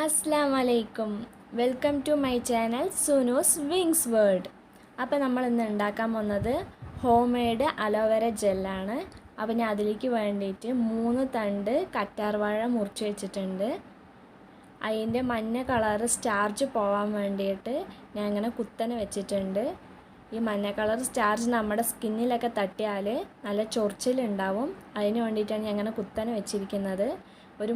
അസ്സലാമലൈക്കും welcome to my channel sunuswingsworld. അപ്പോൾ നമ്മൾ ഇന്ന് ഉണ്ടാക്കാൻ പോകുന്നത് ഹോം മെയ്ഡ് അലോവേര ജെല്ലാണ്. അപ്പോൾ ഞാൻ അതിലേക്ക് വേണ്ടിയിട്ട് 3 തണ്ട് കറ്റാർവാഴ മുറിച്ച് വെച്ചിട്ടുണ്ട്. അതിൻ്റെ മഞ്ഞ കളർ സ്റ്റാർച്ച് പോകാൻ വേണ്ടിയിട്ട് ഞാൻ ഇങ്ങനെ കുത്തനെ വെച്ചിട്ടുണ്ട്. ഈ മഞ്ഞ കളർ സ്റ്റാർച്ച് നമ്മുടെ സ്കിന്നിലൊക്കെ തട്ടിയാൽ നല്ല ചൊറിച്ചിലുണ്ടാവും. അതിന് വേണ്ടിയിട്ടാണ് ഞാൻ അങ്ങനെ കുത്തനെ വെച്ചിരിക്കുന്നത്. ഒരു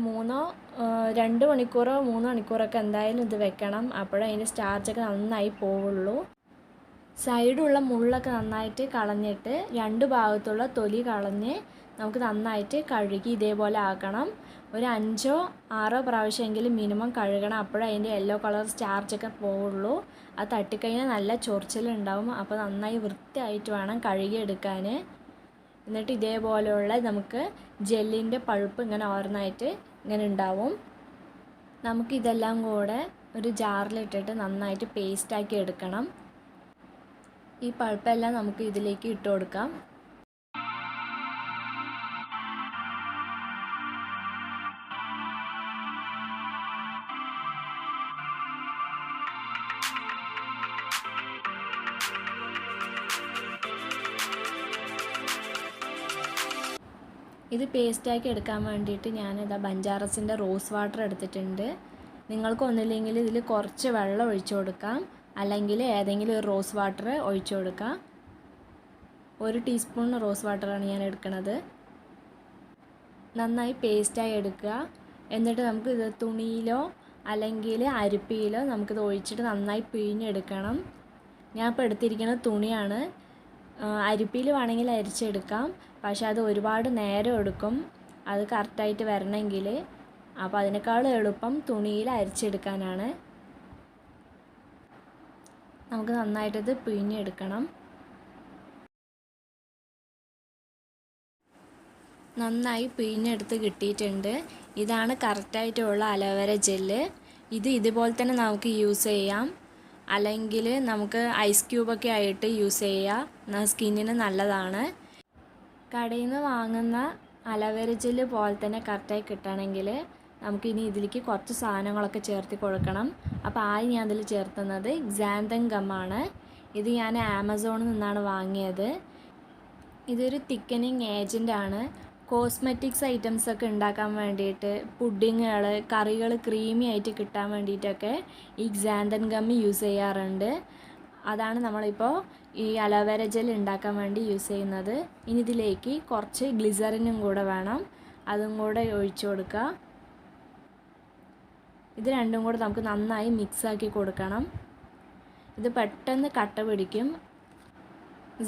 2 മണിക്കൂറോ 3 മണിക്കൂറൊക്കെ എന്തായാലും ഇത് വെക്കണം. അപ്പോഴേ അതിൻ്റെ സ്റ്റാർച്ചൊക്കെ നന്നായി പോവുള്ളൂ. സൈഡുള്ള മുള്ളൊക്കെ നന്നായിട്ട് കളഞ്ഞിട്ട് 2 ഭാഗത്തുള്ള തൊലി കളഞ്ഞ് നമുക്ക് നന്നായിട്ട് കഴുകി ഇതേപോലെ ആക്കണം. ഒരു 5-6 പ്രാവശ്യമെങ്കിലും മിനിമം കഴുകണം. അപ്പോഴേ അതിൻ്റെ യെല്ലോ കളർ സ്റ്റാർച്ചൊക്കെ പോവുള്ളൂ. അത് തട്ടിക്കഴിഞ്ഞാൽ നല്ല ചൊറിച്ചിലുണ്ടാവും. അപ്പോൾ നന്നായി വൃത്തിയായിട്ട് വേണം കഴുകിയെടുക്കാൻ. എന്നിട്ട് ഇതേപോലെയുള്ള നമുക്ക് ജെല്ലിൻ്റെ പൾപ്പ് ഇങ്ങനെ ഓരോന്നായിട്ട് ഇങ്ങനെ ഉണ്ടാവും. നമുക്കിതെല്ലാം കൂടെ ഒരു ജാറിലിട്ടിട്ട് നന്നായിട്ട് പേസ്റ്റാക്കി എടുക്കണം. ഈ പൾപ്പെല്ലാം നമുക്ക് ഇതിലേക്ക് ഇട്ട് കൊടുക്കാം. ഇത് പേസ്റ്റാക്കി എടുക്കാൻ വേണ്ടിയിട്ട് ഞാനിതാ ബഞ്ചാറസിൻ്റെ റോസ് വാട്ടർ എടുത്തിട്ടുണ്ട്. നിങ്ങൾക്ക് ഒന്നില്ലെങ്കിൽ ഇതിൽ കുറച്ച് വെള്ളം ഒഴിച്ചു കൊടുക്കാം, അല്ലെങ്കിൽ ഏതെങ്കിലും ഒരു റോസ് വാട്ടർ ഒഴിച്ചു കൊടുക്കാം. 1 ടീസ്പൂൺ റോസ് വാട്ടറാണ് ഞാൻ എടുക്കുന്നത്. നന്നായി പേസ്റ്റായി എടുക്കുക. എന്നിട്ട് നമുക്ക് ഇത് തുണിയിലോ അല്ലെങ്കിൽ അരിപ്പിയിലോ നമുക്കിത് ഒഴിച്ചിട്ട് നന്നായി പിഴിഞ്ഞെടുക്കണം. ഞാൻ ഇപ്പോൾ എടുത്തിരിക്കുന്നത് തുണിയാണ്. അരിപ്പിയിൽ വേണമെങ്കിൽ അരിച്ചെടുക്കാം, പക്ഷെ അത് ഒരുപാട് നേരം എടുക്കും അത് കറക്റ്റായിട്ട് വരണമെങ്കിൽ. അപ്പോൾ അതിനേക്കാളും എളുപ്പം തുണിയിൽ അരിച്ചെടുക്കാനാണ്. നമുക്ക് നന്നായിട്ടത് പിഴിഞ്ഞെടുക്കണം. നന്നായി പിഴിഞ്ഞെടുത്ത് കിട്ടിയിട്ടുണ്ട്. ഇതാണ് കറക്റ്റായിട്ടുള്ള അലോവേര ജെല്ല്. ഇതുപോലെ തന്നെ നമുക്ക് യൂസ് ചെയ്യാം, അല്ലെങ്കിൽ നമുക്ക് ഐസ് ക്യൂബൊക്കെ ആയിട്ട് യൂസ് ചെയ്യാം. സ്കിന്നിന് നല്ലതാണ്. കടയിൽ നിന്ന് വാങ്ങുന്ന അലോവേര ജെല്ല് പോലെ തന്നെ കറക്റ്റായി കിട്ടണമെങ്കിൽ നമുക്കിനി ഇതിലേക്ക് കുറച്ച് സാധനങ്ങളൊക്കെ ചേർത്ത് കൊടുക്കണം. അപ്പോൾ ആദ്യം ഞാൻ അതിൽ ചേർത്തുന്നത് Xanthun ഗമ്മാണ്. ഇത് ഞാൻ ആമസോണിൽ നിന്നാണ് വാങ്ങിയത്. ഇതൊരു തിക്കനിങ് ഏജൻ്റാണ്. കോസ്മെറ്റിക്സ് ഐറ്റംസൊക്കെ ഉണ്ടാക്കാൻ വേണ്ടിയിട്ട്, പുഡിങ്ങുകൾ, കറികൾ ക്രീമി ആയിട്ട് കിട്ടാൻ വേണ്ടിയിട്ടൊക്കെ ഈ Xanthun ഗം യൂസ് ചെയ്യാറുണ്ട്. അതാണ് നമ്മളിപ്പോൾ ഈ അലോവേര ജെൽ ഉണ്ടാക്കാൻ വേണ്ടി യൂസ് ചെയ്യുന്നത്. ഇനി ഇതിലേക്ക് കുറച്ച് ഗ്ലിസറിനും കൂടെ വേണം, അതും കൂടെ ഒഴിച്ചു കൊടുക്കുക. ഇത് രണ്ടും കൂടെ നമുക്ക് നന്നായി മിക്സാക്കി കൊടുക്കണം. ഇത് പെട്ടെന്ന് കട്ട പിടിക്കും.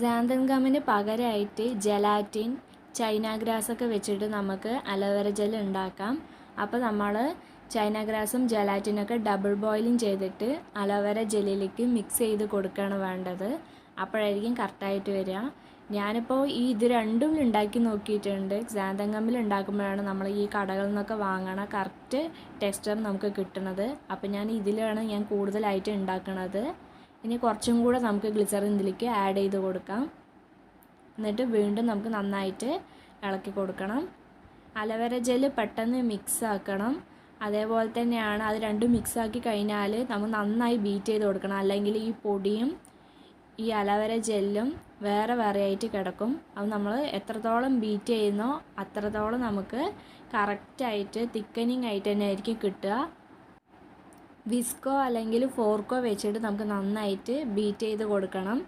Xanthun ഗമ്മിന് പകരമായിട്ട് ജെലാറ്റിൻ, ചൈന ഗ്രാസൊക്കെ വെച്ചിട്ട് നമുക്ക് അലോവേര ജെൽ ഉണ്ടാക്കാം. അപ്പോൾ നമ്മൾ ചൈന ഗ്രാസും ജെലാറ്റിനൊക്കെ ഡബിൾ ബോയിലിംഗ് ചെയ്തിട്ട് അലോവേര ജെല്ലിലേക്ക് മിക്സ് ചെയ്ത് കൊടുക്കുകയാണ് വേണ്ടത്. അപ്പോഴായിരിക്കും കറക്റ്റായിട്ട് വരിക. ഞാനിപ്പോൾ ഇത് രണ്ടും ഉണ്ടാക്കി നോക്കിയിട്ടുണ്ട്. Xanthun ഗമ്മിൽ ഉണ്ടാക്കുമ്പോഴാണ് നമ്മൾ ഈ കടകളിൽ നിന്നൊക്കെ വാങ്ങണ കറക്റ്റ് ടെക്സ്ചർ നമുക്ക് കിട്ടുന്നത്. അപ്പോൾ ഇതിലാണ് ഞാൻ കൂടുതലായിട്ട് ഉണ്ടാക്കുന്നത്. ഇനി കുറച്ചും കൂടെ നമുക്ക് ഗ്ലിസറിൻ ഇതിലേക്ക് ആഡ് ചെയ്ത് കൊടുക്കാം. എന്നിട്ട് വീണ്ടും നമുക്ക് നന്നായിട്ട് ഇളക്കി കൊടുക്കണം. അലോവേര ജെല്ല് പെട്ടെന്ന് മിക്സ് ആക്കണം. അതേപോലെ തന്നെയാണ് അത് രണ്ടും മിക്സാക്കി കഴിഞ്ഞാൽ നമ്മൾ നന്നായി ബീറ്റ് ചെയ്ത് കൊടുക്കണം, അല്ലെങ്കിൽ ഈ പൊടിയും ഈ അലോവേര ജെല്ലും വേറെ ആയിട്ട് കിടക്കും. അത് നമ്മൾ എത്രത്തോളം ബീറ്റ് ചെയ്യുന്നോ അത്രത്തോളം നമുക്ക് കറക്റ്റായിട്ട് തിക്കനിങ് ആയിട്ട് തന്നെ ആയിരിക്കും കിട്ടുക. വിസ്കോ അല്ലെങ്കിൽ ഫോർക്കോ വെച്ചിട്ട് നമുക്ക് നന്നായിട്ട് ബീറ്റ് ചെയ്ത് കൊടുക്കണം.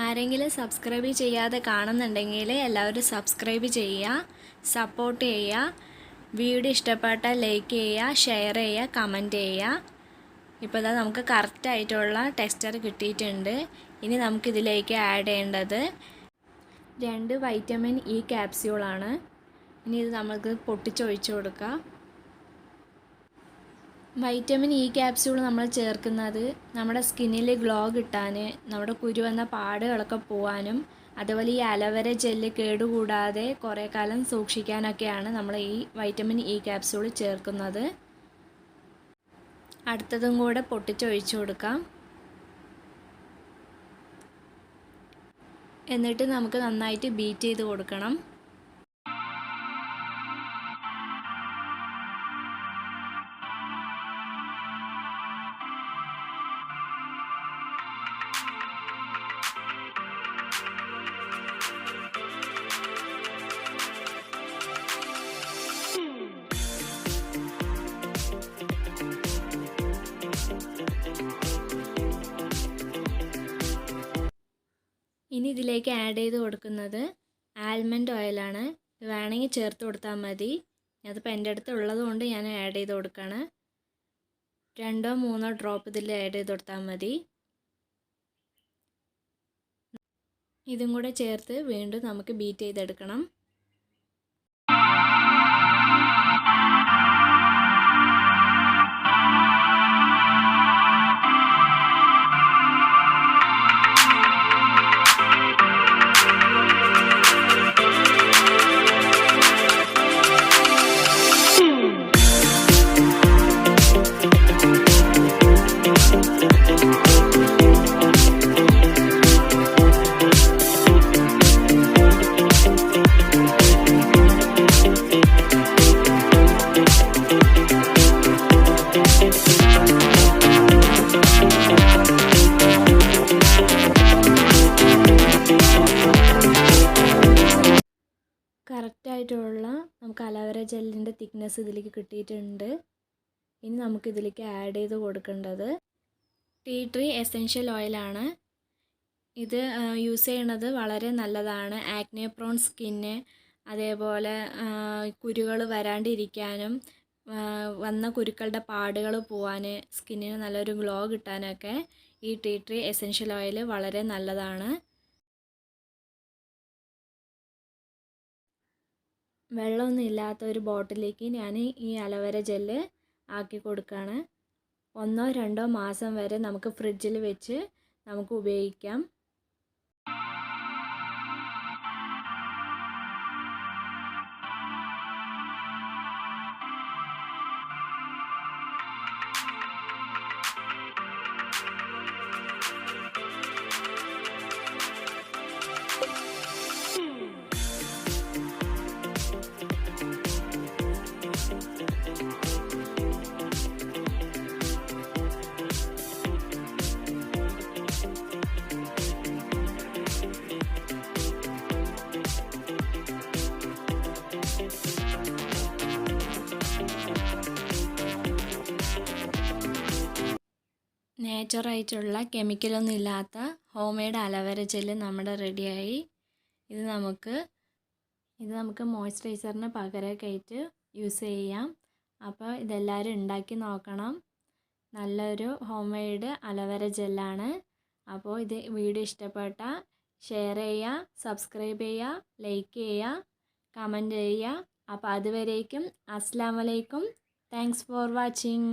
ആരെങ്കിലും സബ്സ്ക്രൈബ് ചെയ്യാതെ കാണുന്നുണ്ടെങ്കിൽ എല്ലാവരും സബ്സ്ക്രൈബ് ചെയ്യുക, സപ്പോർട്ട് ചെയ്യുക. വീഡിയോ ഇഷ്ടപ്പെട്ടാൽ ലൈക്ക് ചെയ്യുക, ഷെയർ ചെയ്യുക, കമൻറ്റ് ചെയ്യുക. ഇപ്പോൾ ഇതാ നമുക്ക് കറക്റ്റായിട്ടുള്ള ടെക്സ്ചർ കിട്ടിയിട്ടുണ്ട്. ഇനി നമുക്കിതിലേക്ക് ആഡ് ചെയ്യേണ്ടത് 2 വൈറ്റമിൻ ഇ ക്യാപ്സ്യൂളാണ്. ഇനി ഇത് നമുക്ക് പൊട്ടിച്ചൊഴിച്ചു കൊടുക്കാം. വൈറ്റമിൻ ഇ ക്യാപ്സ്യൂൾ നമ്മൾ ചേർക്കുന്നത് നമ്മുടെ സ്കിന്നിൽ ഗ്ലോ കിട്ടാൻ, നമ്മുടെ കുരുവെന്ന പാടുകളൊക്കെ പോകാനും, അതുപോലെ ഈ അലോവേര ജെല്ല് കേടുകൂടാതെ കുറേ കാലം സൂക്ഷിക്കാനൊക്കെയാണ് നമ്മൾ ഈ വൈറ്റമിൻ ഇ ക്യാപ്സ്യൂൾ ചേർക്കുന്നത്. അടുത്തതും കൂടെ പൊട്ടിച്ചൊഴിച്ചു കൊടുക്കാം. എന്നിട്ട് നമുക്ക് നന്നായിട്ട് ബീറ്റ് ചെയ്ത് കൊടുക്കണം. ഇനി ഇതിലേക്ക് ആഡ് ചെയ്ത് കൊടുക്കുന്നത് ആൽമണ്ട് ഓയിലാണ്. വേണമെങ്കിൽ ചേർത്ത് കൊടുത്താൽ മതി. അതിപ്പോൾ എൻ്റെ അടുത്ത് ഉള്ളത് കൊണ്ട് ഞാൻ ആഡ് ചെയ്ത് കൊടുക്കുകയാണ്. 2-3 ഡ്രോപ്പ് ഇതിൽ ആഡ് ചെയ്ത് കൊടുത്താൽ മതി. ഇതും കൂടെ ചേർത്ത് വീണ്ടും നമുക്ക് ബീറ്റ് ചെയ്തെടുക്കണം. കറക്റ്റായിട്ടുള്ള നമുക്ക് അലോവേര ജെല്ലിൻ്റെ തിക്നെസ് ഇതിലേക്ക് കിട്ടിയിട്ടുണ്ട്. ഇനി നമുക്കിതിലേക്ക് ആഡ് ചെയ്ത് കൊടുക്കേണ്ടത് ടീ ട്രീ എസെൻഷ്യൽ ഓയിലാണ്. ഇത് യൂസ് ചെയ്യണത് വളരെ നല്ലതാണ്. ആക്നെ പ്രോൺ സ്കിന്ന്, അതേപോലെ കുരുകൾ വരാണ്ടിരിക്കാനും, വന്ന കുരുക്കളുടെ പാടുകൾ പോവാൻ, സ്കിന്നിന് നല്ലൊരു ഗ്ലോ കിട്ടാനൊക്കെ ഈ ടീ ട്രീ എസെൻഷ്യൽ ഓയിൽ വളരെ നല്ലതാണ്. വെള്ളമൊന്നും ഇല്ലാത്ത ഒരു ബോട്ടിലേക്ക് ഞാൻ ഈ അലോവേര ജെല്ല് ആക്കി കൊടുക്കുകയാണ്. 1-2 മാസം വരെ നമുക്ക് ഫ്രിഡ്ജിൽ വെച്ച് നമുക്ക് ഉപയോഗിക്കാം. നേച്ചറായിട്ടുള്ള കെമിക്കലൊന്നും ഇല്ലാത്ത ഹോം മെയ്ഡ് അലോവേര ജെല്ല് നമ്മുടെ റെഡിയായി. ഇത് നമുക്ക് മോയ്സ്ചറൈസറിന് പകരമൊക്കെ ആയിട്ട് യൂസ് ചെയ്യാം. അപ്പോൾ ഇതെല്ലാവരും ഉണ്ടാക്കി നോക്കണം. നല്ലൊരു ഹോം മെയ്ഡ് അലോവേര ജെല്ലാണ്. അപ്പോൾ ഇത് വീഡിയോ ഇഷ്ടപ്പെട്ടാൽ ഷെയർ ചെയ്യുക, സബ്സ്ക്രൈബ് ചെയ്യുക, ലൈക്ക് ചെയ്യുക, കമൻറ്റ് ചെയ്യുക. അപ്പോൾ അതുവരേക്കും അസ്സലാമു അലൈക്കും. Thanks for watching.